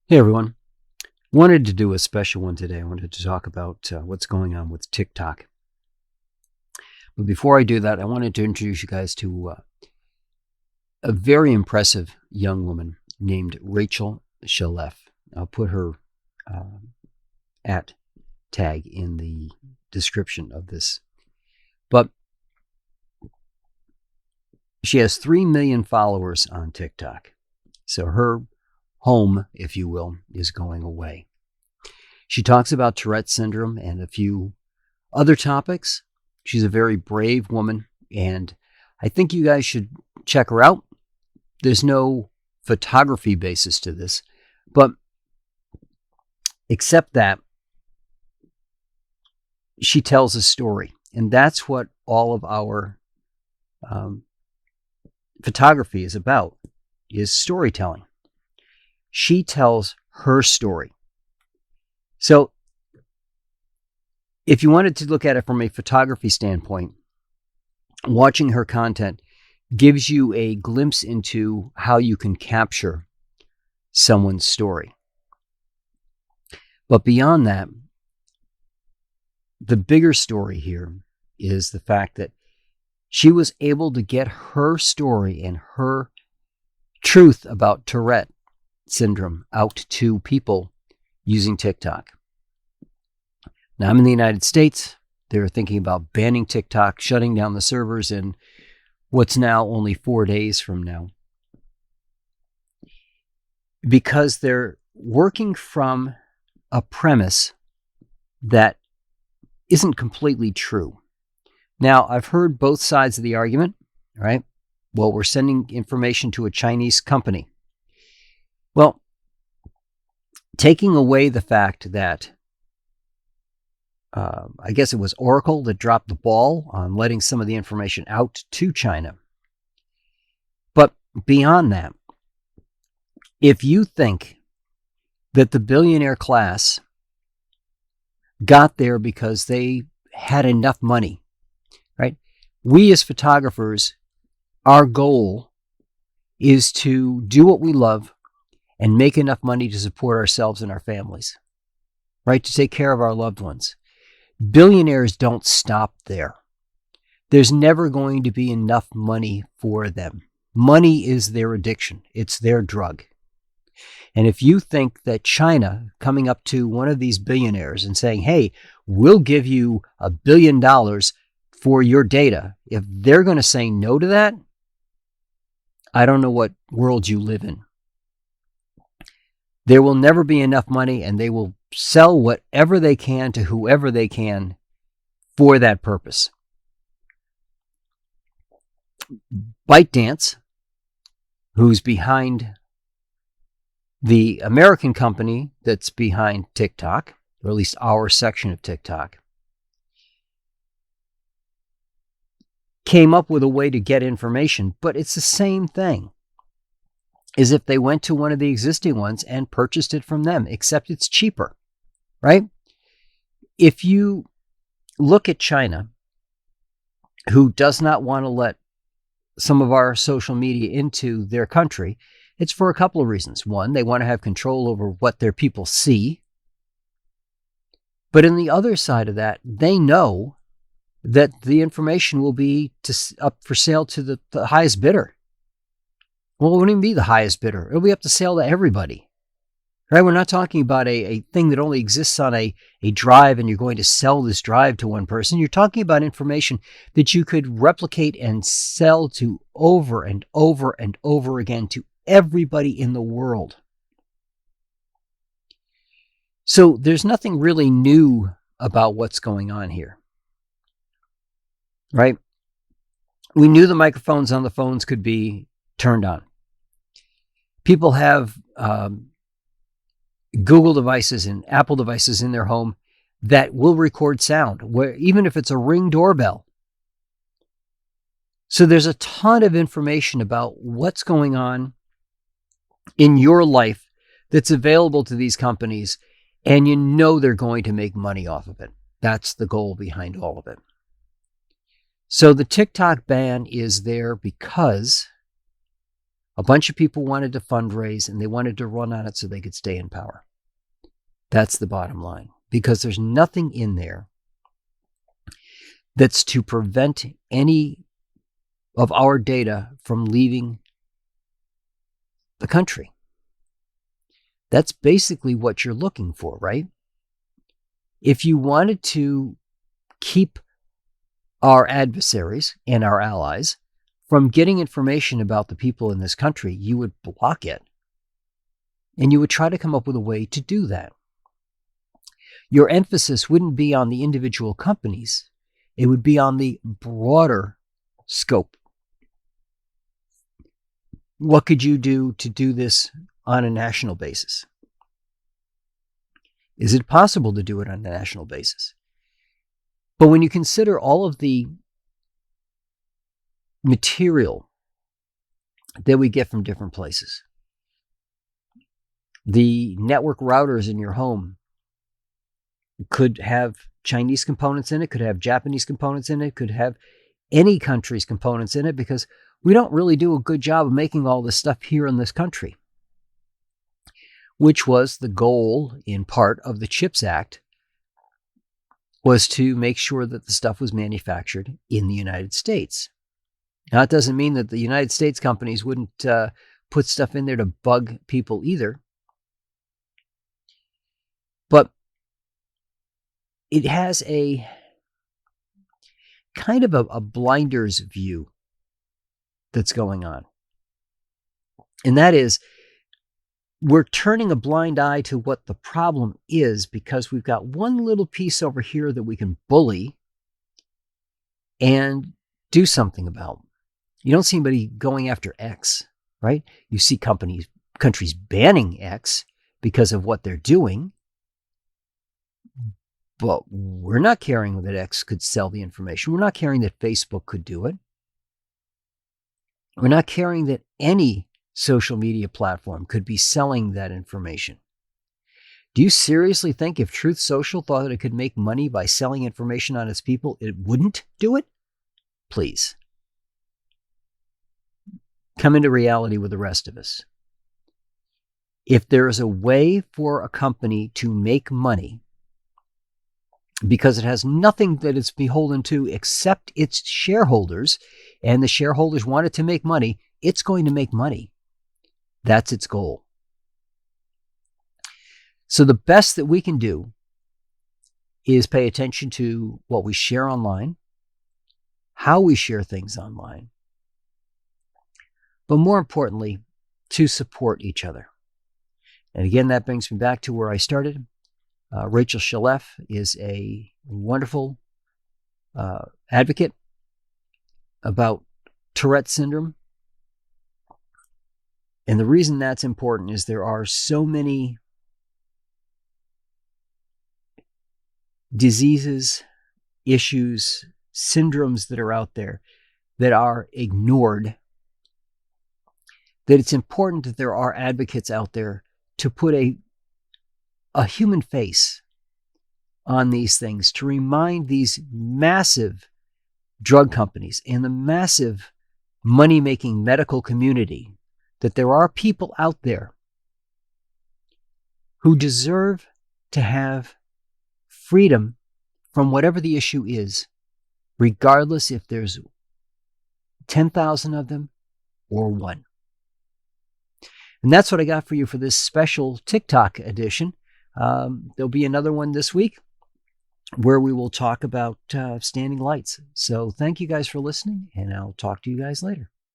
Hey everyone. Wanted to do a special one today. I wanted to talk about what's going on with TikTok. But before I do that, I wanted to introduce you guys to a very impressive young woman named Rachel Shalev. I'll put her uh, at tag in the description of this. But she has 3 million followers on TikTok. So her home, if you will, is going away. She talks about Tourette syndrome and a few other topics. She's a very brave woman, and I think you guys should check her out. There's no photography basis to this, but except that she tells a story, and that's what all of our photography is about, is storytelling. She tells her story. So if you wanted to look at it from a photography standpoint, watching her content gives you a glimpse into how you can capture someone's story. But beyond that, the bigger story here is the fact that she was able to get her story and her truth about Tourette syndrome out to people using TikTok. Now, I'm in the United States. They're thinking about banning TikTok, shutting down the servers in what's now only 4 days from now, because they're working from a premise that isn't completely true. Now, I've heard both sides of the argument, right? Well, we're sending information to a Chinese company. Well, taking away the fact that I guess it was Oracle that dropped the ball on letting some of the information out to China. But beyond that, if you think that the billionaire class got there because they had enough money, right? We as photographers, our goal is to do what we love and make enough money to support ourselves and our families, right? To take care of our loved ones. Billionaires don't stop there. There's never going to be enough money for them. Money is their addiction. It's their drug. And if you think that China coming up to one of these billionaires and saying, hey, we'll give you $1 billion for your data, if they're going to say no to that, I don't know what world you live in. There will never be enough money, and they will sell whatever they can to whoever they can for that purpose. ByteDance, who's behind the American company that's behind TikTok, or at least our section of TikTok, came up with a way to get information, but it's the same thing as if they went to one of the existing ones and purchased it from them, except it's cheaper, right? If you look at China, who does not want to let some of our social media into their country, it's for a couple of reasons. One, they want to have control over what their people see. But on the other side of that, they know that the information will be up for sale to the highest bidder. Well, it wouldn't even be the highest bidder. It'll be up to sale to everybody, right? We're not talking about a thing that only exists on a drive and you're going to sell this drive to one person. You're talking about information that you could replicate and sell to over and over and over again to everybody in the world. So there's nothing really new about what's going on here, right? We knew the microphones on the phones could be turned on. People have Google devices and Apple devices in their home that will record sound, where even if it's a Ring doorbell. So there's a ton of information about what's going on in your life that's available to these companies, and you know they're going to make money off of it. That's the goal behind all of it. So the TikTok ban is there because A bunch of people wanted to fundraise and they wanted to run on it so they could stay in power. That's the bottom line, because there's nothing in there that's to prevent any of our data from leaving the country. That's basically what you're looking for, right? If you wanted to keep our adversaries and our allies from getting information about the people in this country, you would block it. And you would try to come up with a way to do that. Your emphasis wouldn't be on the individual companies. It would be on the broader scope. What could you do to do this on a national basis? Is it possible to do it on a national basis? But when you consider all of the material that we get from different places, the network routers in your home could have Chinese components in it, could have Japanese components in it, could have any country's components in it, because we don't really do a good job of making all this stuff here in this country, which was the goal in part of the CHIPS Act, was to make sure that the stuff was manufactured in the United States. Now, it doesn't mean that the United States companies wouldn't put stuff in there to bug people either. But it has a kind of a blinder's view that's going on. And that is, we're turning a blind eye to what the problem is because we've got one little piece over here that we can bully and do something about. You don't see anybody going after X, right? You see countries banning X because of what they're doing. But we're not caring that X could sell the information. We're not caring that Facebook could do it. We're not caring that any social media platform could be selling that information. Do you seriously think if Truth Social thought that it could make money by selling information on its people, it wouldn't do it? Please. Come into reality with the rest of us. If there is a way for a company to make money because it has nothing that it's beholden to except its shareholders, and the shareholders want it to make money, it's going to make money. That's its goal. So the best that we can do is pay attention to what we share online, how we share things online, but more importantly, to support each other. And again, that brings me back to where I started. Rachel Shalev is a wonderful advocate about Tourette syndrome. And the reason that's important is there are so many diseases, issues, syndromes that are out there that are ignored, that it's important that there are advocates out there to put a human face on these things, to remind these massive drug companies and the massive money-making medical community that there are people out there who deserve to have freedom from whatever the issue is, regardless if there's 10,000 of them or one. And that's what I got for you for this special TikTok edition. There'll be another one this week where we will talk about standing lights. So thank you guys for listening, and I'll talk to you guys later.